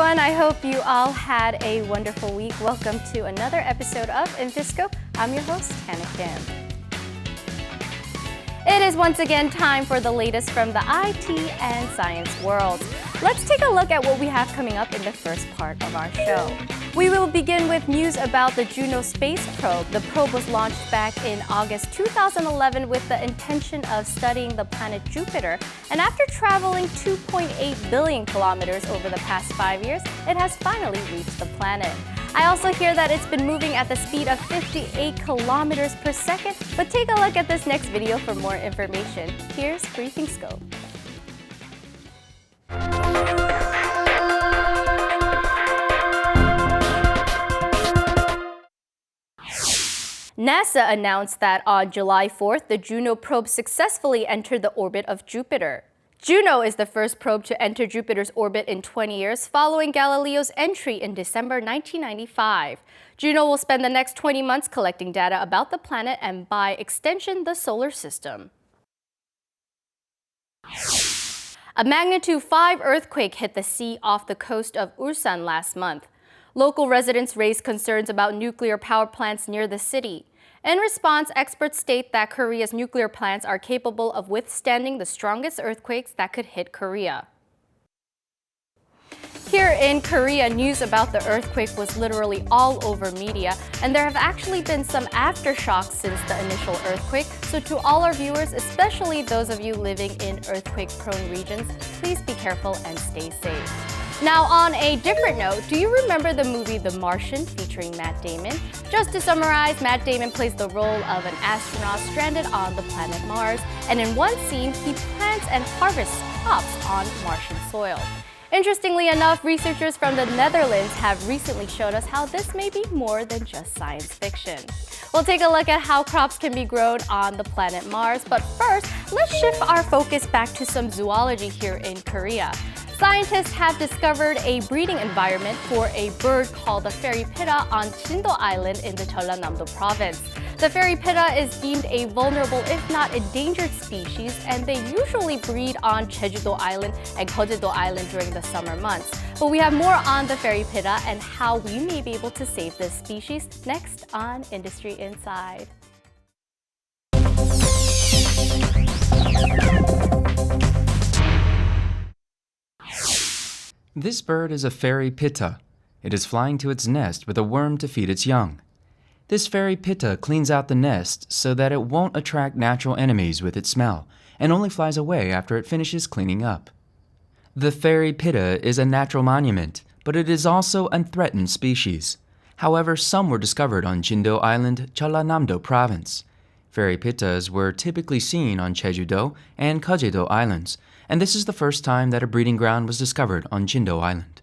everyone. I hope you all had a wonderful week. Welcome to another episode of Infoscope. I'm your host, Hannah Kim. It is once again time for the latest from the IT and science world. Let's take a look at what we have coming up in the first part of our show. We will begin with news about the Juno space probe. The probe was launched back in August 2011 with the intention of studying the planet Jupiter. And after traveling 2.8 billion kilometers over the past 5 years, it has finally reached the planet. I also hear that it's been moving at the speed of 58 kilometers per second, but take a look at this next video for more information. Here's Briefing Scope. NASA announced that on July 4th, the Juno probe successfully entered the orbit of Jupiter. Juno is the first probe to enter Jupiter's orbit in 20 years, following Galileo's entry in December 1995. Juno will spend the next 20 months collecting data about the planet and, by extension, the solar system. A magnitude 5 earthquake hit the sea off the coast of Ulsan last month. Local residents raised concerns about nuclear power plants near the city. In response, experts state that Korea's nuclear plants are capable of withstanding the strongest earthquakes that could hit Korea. Here in Korea, news about the earthquake was literally all over media, and there have actually been some aftershocks since the initial earthquake. So to all our viewers, especially those of you living in earthquake-prone regions, please be careful and stay safe. Now, on a different note, do you remember the movie The Martian featuring Matt Damon? Just to summarize, Matt Damon plays the role of an astronaut stranded on the planet Mars, and in one scene, he plants and harvests crops on Martian soil. Interestingly enough, researchers from the Netherlands have recently showed us how this may be more than just science fiction. We'll take a look at how crops can be grown on the planet Mars, but first, let's shift our focus back to some zoology here in Korea. Scientists have discovered a breeding environment for a bird called the fairy pitta on Jindo Island in the Jeollanam-do province. The fairy pitta is deemed a vulnerable, if not endangered species, and they usually breed on Jeju-do Island and Jeju-do Island during the summer months. But we have more on the fairy pitta and how we may be able to save this species next on Industry Inside. This bird is a fairy pitta. It is flying to its nest with a worm to feed its young. This fairy pitta cleans out the nest so that it won't attract natural enemies with its smell, and only flies away after it finishes cleaning up. The fairy pitta is a natural monument, but it is also a threatened species. However, some were discovered on Jindo Island, Jeollanam-do province. Fairy pittas were typically seen on Jeju-do and Jeju-do Islands, and this is the first time that a breeding ground was discovered on Jindo Island.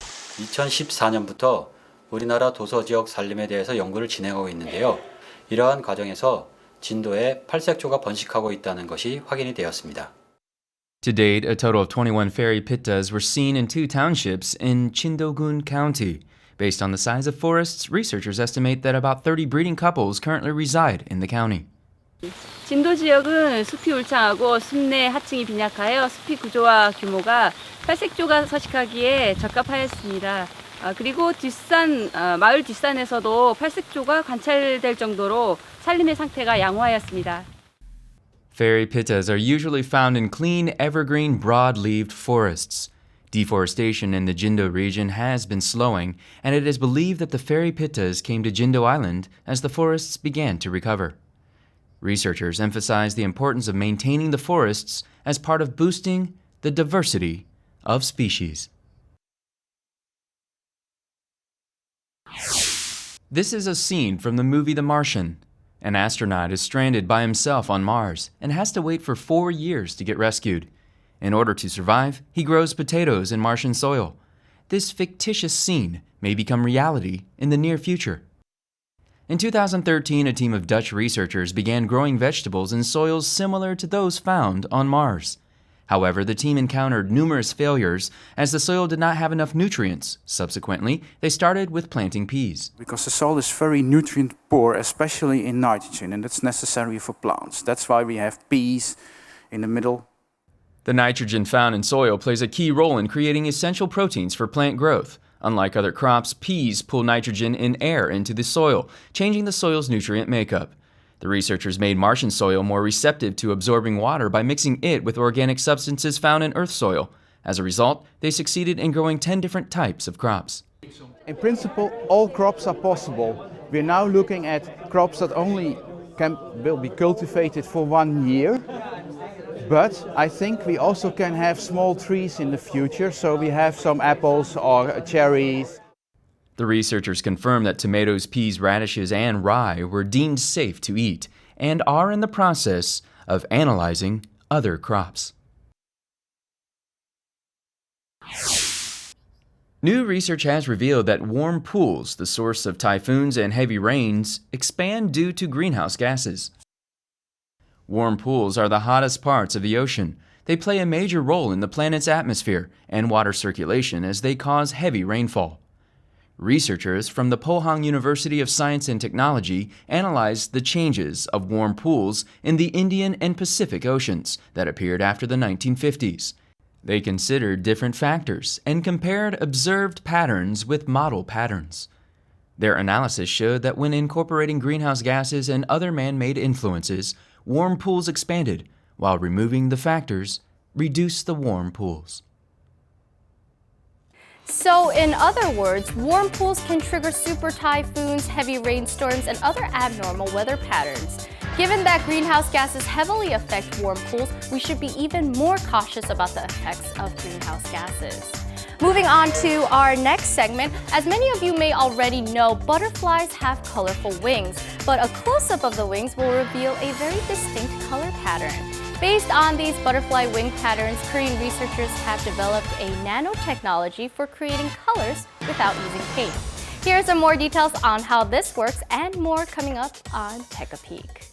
2014년부터 우리나라 도서지역 산림에 대해서 연구를 진행하고 있는데요. 이러한 과정에서 진도에 팔색조가 번식하고 있다는 것이 확인이 되었습니다. To date, a total of 21 fairy pittas were seen in 2 townships in Jindogun County. Based on the size of forests, researchers estimate that about 30 breeding couples currently reside in the county. 진도 지역은 숲이 울창하고 숲내 하층이 빈약하여 숲이 구조와 규모가 팔색조가 서식하기에 적합하였습니다. 그리고 마을 뒷산에서도 팔색조가 관찰될 정도로 산림의 상태가 양호하였습니다. Fairy pittas are usually found in clean, evergreen, broad-leaved forests. Deforestation in the Jindo region has been slowing, and it is believed that the fairy pittas came to Jindo Island as the forests began to recover. Researchers emphasize the importance of maintaining the forests as part of boosting the diversity of species. This is a scene from the movie The Martian. An astronaut is stranded by himself on Mars and has to wait for 4 years to get rescued. In order to survive, he grows potatoes in Martian soil. This fictitious scene may become reality in the near future. In 2013, a team of Dutch researchers began growing vegetables in soils similar to those found on Mars. However, the team encountered numerous failures as the soil did not have enough nutrients. Subsequently, they started with planting peas. Because the soil is very nutrient poor, especially in nitrogen, and that's necessary for plants. That's why we have peas in the middle. The nitrogen found in soil plays a key role in creating essential proteins for plant growth. Unlike other crops, peas pull nitrogen in air into the soil, changing the soil's nutrient makeup. The researchers made Martian soil more receptive to absorbing water by mixing it with organic substances found in Earth soil. As a result, they succeeded in growing 10 different types of crops. In principle, all crops are possible. We're now looking at crops that will be cultivated for 1 year. But I think we also can have small trees in the future, so we have some apples or cherries. The researchers confirmed that tomatoes, peas, radishes, and rye were deemed safe to eat and are in the process of analyzing other crops. New research has revealed that warm pools, the source of typhoons and heavy rains, expand due to greenhouse gases. Warm pools are the hottest parts of the ocean. They play a major role in the planet's atmosphere and water circulation as they cause heavy rainfall. Researchers from the Pohang University of Science and Technology analyzed the changes of warm pools in the Indian and Pacific Oceans that appeared after the 1950s. They considered different factors and compared observed patterns with model patterns. Their analysis showed that when incorporating greenhouse gases and other man-made influences, warm pools expanded, while removing the factors reduced the warm pools. So, in other words, warm pools can trigger super typhoons, heavy rainstorms, and other abnormal weather patterns. Given that greenhouse gases heavily affect warm pools, we should be even more cautious about the effects of greenhouse gases. Moving on to our next segment, as many of you may already know, butterflies have colorful wings, but a close-up of the wings will reveal a very distinct color pattern. Based on these butterfly wing patterns, Korean researchers have developed a nanotechnology for creating colors without using paint. Here are some more details on how this works and more coming up on Take a Peek.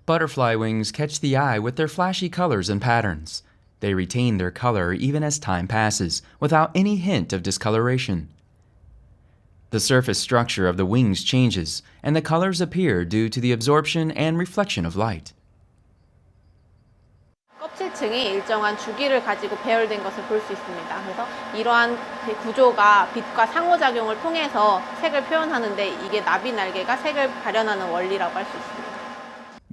Butterfly wings catch the eye with their flashy colors and patterns. They retain their color even as time passes, without any hint of discoloration. The surface structure of the wings changes, and the colors appear due to the absorption and reflection of light. 껍질층이 일정한 주기를 가지고 배열된 것을 볼 수 있습니다. 그래서 이러한 구조가 빛과 상호작용을 통해서 색을 표현하는데 이게 나비 날개가 색을 발현하는 원리라고 할 수 있습니다.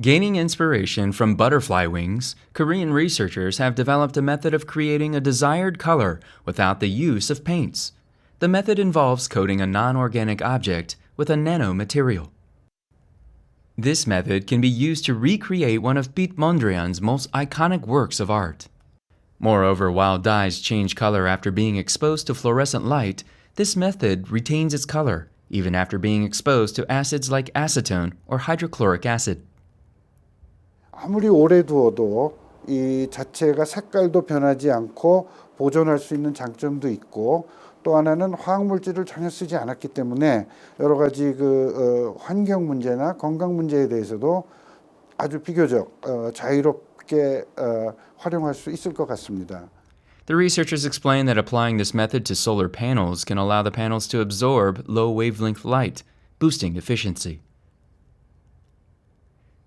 Gaining inspiration from butterfly wings, Korean researchers have developed a method of creating a desired color without the use of paints. The method involves coating a non-organic object with a nanomaterial. This method can be used to recreate one of Pitta Mondrian's most iconic works of art. Moreover, while dyes change color after being exposed to fluorescent light, this method retains its color, even after being exposed to acids like acetone or hydrochloric acid. 아무리 오래 두어도 이 자체가 색깔도 변하지 않고 보존할 수 있는 장점도 있고 또 하나는 화학물질을 전혀 쓰지 않았기 때문에 여러 가지 환경 문제나 건강 문제에 대해서도 아주 비교적 자유롭게 활용할 수 있을 것 같습니다. The researchers explain that applying this method to solar panels can allow the panels to absorb low wavelength light, boosting efficiency.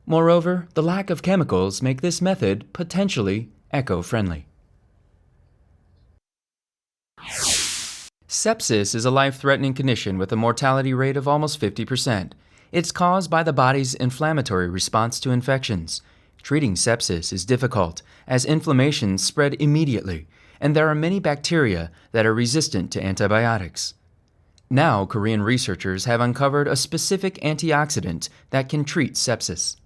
Moreover, the lack of chemicals make this method potentially eco-friendly. Sepsis is a life-threatening condition with a mortality rate of almost 50%. It's caused by the body's inflammatory response to infections. Treating sepsis is difficult, as inflammations spread immediately, and there are many bacteria that are resistant to antibiotics. Now, Korean researchers have uncovered a specific antioxidant that can treat sepsis.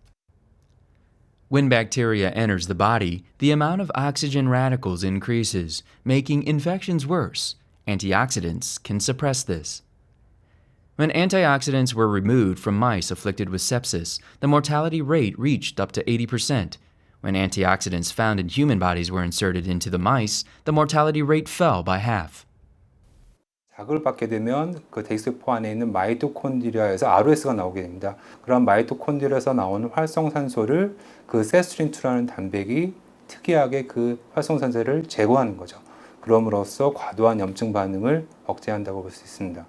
When bacteria enters the body, the amount of oxygen radicals increases, making infections worse. Antioxidants can suppress this. When antioxidants were removed from mice afflicted with sepsis, the mortality rate reached up to 80%. When antioxidants found in human bodies were inserted into the mice, the mortality rate fell by half. 자극을 받게 되면 그 대기세포 안에 있는 마이토콘드리아에서 ROS가 나오게 됩니다. 그런 마이토콘드리아에서 나오는 활성산소를 그 세스트린2라는 단백이 특이하게 그 활성산소를 제거하는 거죠. 그럼으로써 과도한 염증 반응을 억제한다고 볼 수 있습니다.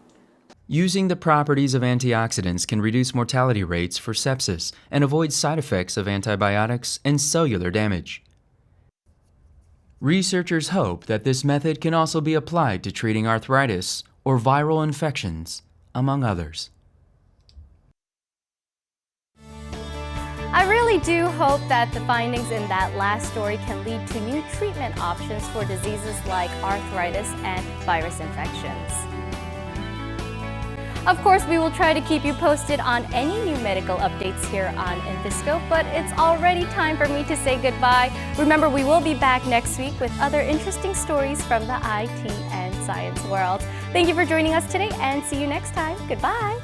Using the properties of antioxidants can reduce mortality rates for sepsis and avoid side effects of antibiotics and cellular damage. Researchers hope that this method can also be applied to treating arthritis or viral infections, among others. I really do hope that the findings in that last story can lead to new treatment options for diseases like arthritis and virus infections. Of course, we will try to keep you posted on any new medical updates here on Infoscope, but it's already time for me to say goodbye. Remember, we will be back next week with other interesting stories from the IT and science world. Thank you for joining us today, and see you next time. Goodbye.